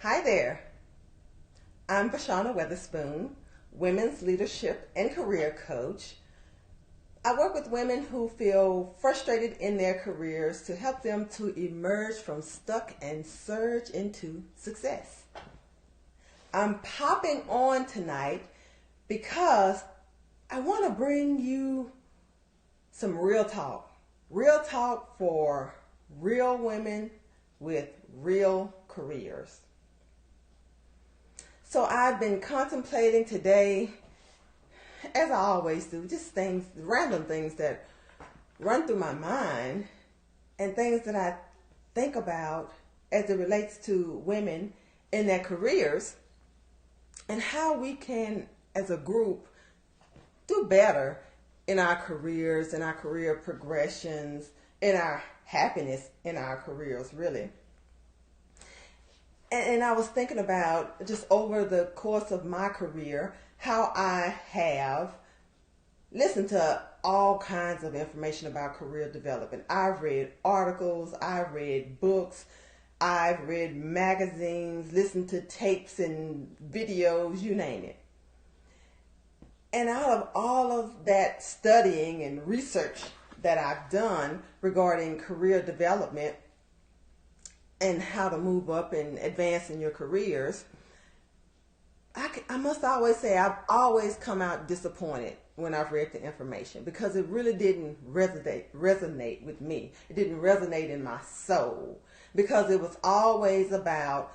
Hi there. I'm Vashana Weatherspoon, Women's Leadership and Career Coach. I work with women who feel frustrated in their careers to help them to emerge from stuck and surge into success. I'm popping on tonight because I want to bring you some real talk for real women with real careers. So I've been contemplating today, as I always do, just things, random things that run through my mind and things that I think about as it relates to women in their careers and how we can, as a group, do better in our careers, in our career progressions, in our happiness in our careers, really. And I was thinking about just over the course of my career, how I have listened to all kinds of information about career development. I've read articles, I've read books, I've read magazines, listened to tapes and videos, you name it. And out of all of that studying and research that I've done regarding career development and how to move up and advance in your careers, I must always say I've always come out disappointed when I've read the information because it really didn't resonate with me. It didn't resonate in my soul because it was always about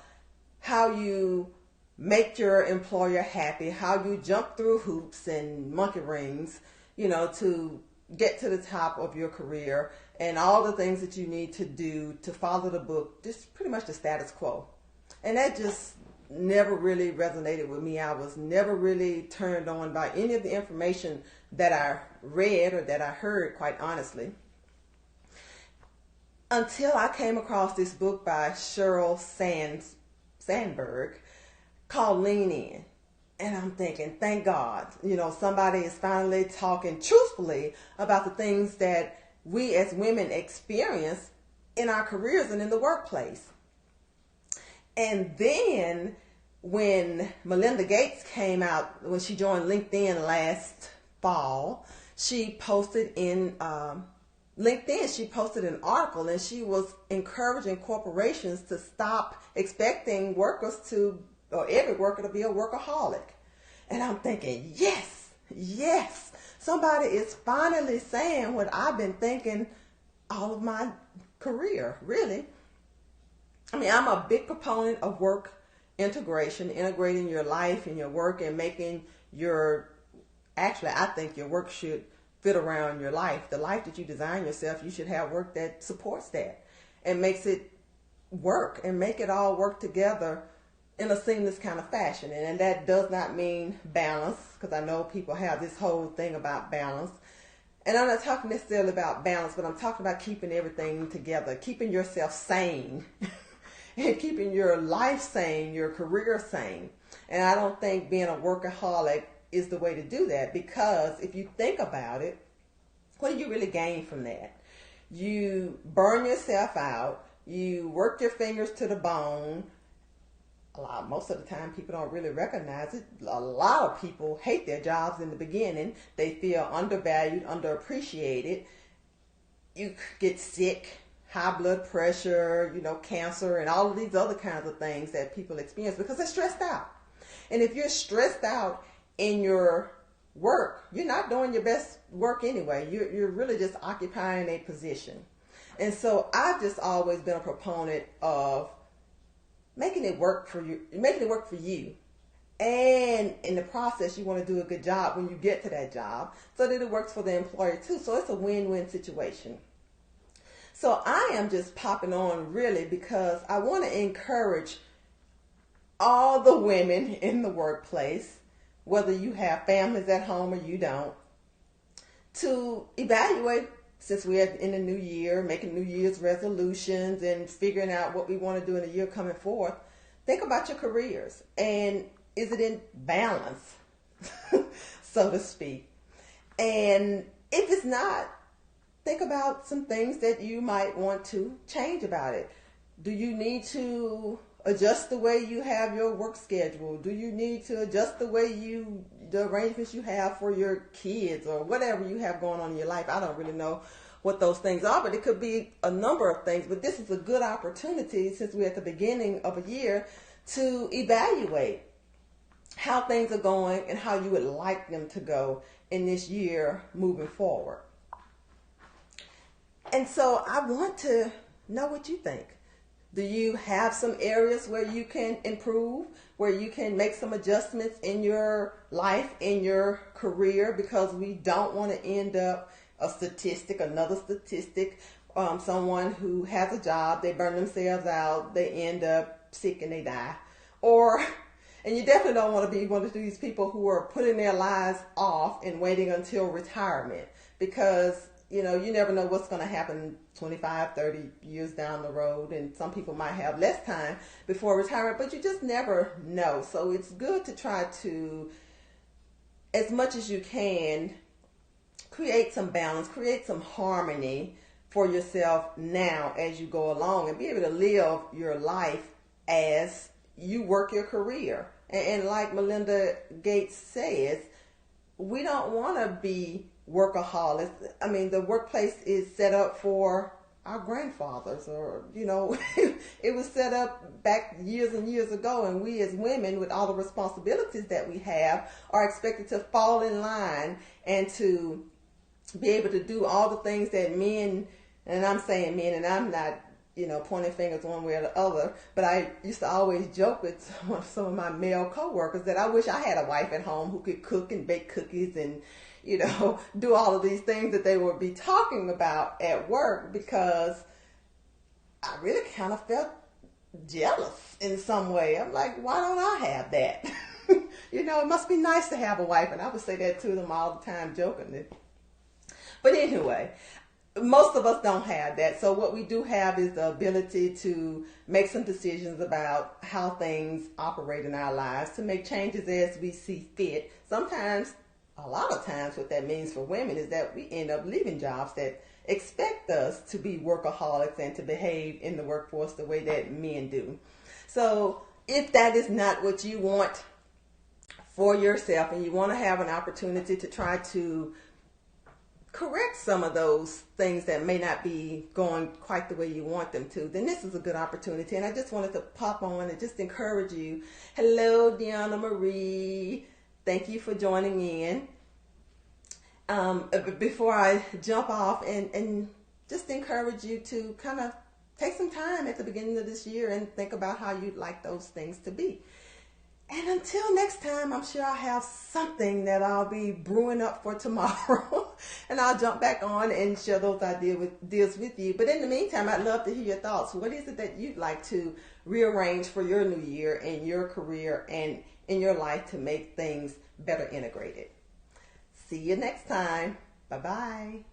how you make your employer happy, how you jump through hoops and monkey rings, to get to the top of your career and all the things that you need to do to follow the book, just pretty much the status quo. And that just never really resonated with me. I was never really turned on by any of the information that I read or that I heard, quite honestly, until I came across this book by Sheryl Sandberg called Lean In. And I'm thinking, thank God, somebody is finally talking truthfully about the things that we as women experience in our careers and in the workplace. And then when Melinda Gates came out, when she joined LinkedIn last fall, she posted in LinkedIn, she posted an article and she was encouraging corporations to stop expecting workers or every worker to be a workaholic. And I'm thinking, yes, somebody is finally saying what I've been thinking all of my career, really. I mean, I'm a big proponent of work integration, integrating your life and your work and making I think your work should fit around your life. The life that you design yourself, you should have work that supports that and makes it work and make it all work together in a seamless kind of fashion. And that does not mean balance, because I know people have this whole thing about balance. And I'm not talking necessarily about balance, but I'm talking about keeping everything together, keeping yourself sane and keeping your life sane, your career sane. And I don't think being a workaholic is the way to do that, because if you think about it, what do you really gain from that? You burn yourself out, you work your fingers to the bone. Most of the time people don't really recognize it. A lot of people hate their jobs in the beginning. They feel undervalued, underappreciated. You get sick, high blood pressure, cancer, and all of these other kinds of things that people experience because they're stressed out. And if you're stressed out in your work, you're not doing your best work anyway. You're really just occupying a position. And so I've just always been a proponent of making it work for you. And in the process, you want to do a good job when you get to that job so that it works for the employer too. So it's a win-win situation. So I am just popping on really because I want to encourage all the women in the workplace, whether you have families at home or you don't, to evaluate, since we're in the new year, making New Year's resolutions and figuring out what we want to do in the year coming forth. Think about your careers and is it in balance, so to speak? And if it's not, think about some things that you might want to change about it. Do you need to adjust the way you have your work schedule? Do you need to adjust the arrangements you have for your kids or whatever you have going on in your life? I don't really know what those things are, but it could be a number of things. But this is a good opportunity, since we're at the beginning of a year, to evaluate how things are going and how you would like them to go in this year moving forward. And so I want to know what you think. Do you have some areas where you can improve, where you can make some adjustments in your life, in your career? Because we don't want to end up another statistic, someone who has a job, they burn themselves out, they end up sick and they die. And you definitely don't want to be one of these people who are putting their lives off and waiting until retirement, because you never know what's going to happen 25, 30 years down the road. And some people might have less time before retirement, but you just never know. So it's good to try to, as much as you can, create some balance, create some harmony for yourself now as you go along, and be able to live your life as you work your career. And like Melinda Gates says, we don't want to be workaholics. I mean, the workplace is set up for our grandfathers, or it was set up back years and years ago, and we as women, with all the responsibilities that we have, are expected to fall in line and to be able to do all the things that men, and I'm saying men, and I'm not pointing fingers one way or the other, but I used to always joke with some of my male coworkers that I wish I had a wife at home who could cook and bake cookies and do all of these things that they would be talking about at work, because I really kind of felt jealous in some way. I'm like, why don't I have that? It must be nice to have a wife. And I would say that to them all the time, jokingly. But anyway, most of us don't have that. So what we do have is the ability to make some decisions about how things operate in our lives, to make changes as we see fit. Sometimes, a lot of times, what that means for women is that we end up leaving jobs that expect us to be workaholics and to behave in the workforce the way that men do. So if that is not what you want for yourself, and you want to have an opportunity to try to correct some of those things that may not be going quite the way you want them to, then this is a good opportunity. And I just wanted to pop on and just encourage you. Hello, Deanna Marie. Thank you for joining in. Before I jump off, and just encourage you to kind of take some time at the beginning of this year and think about how you'd like those things to be. And until next time, I'm sure I'll have something that I'll be brewing up for tomorrow. And I'll jump back on and share those ideas with you. But in the meantime, I'd love to hear your thoughts. What is it that you'd like to rearrange for your new year and your career and in your life to make things better integrated? See you next time. Bye-bye.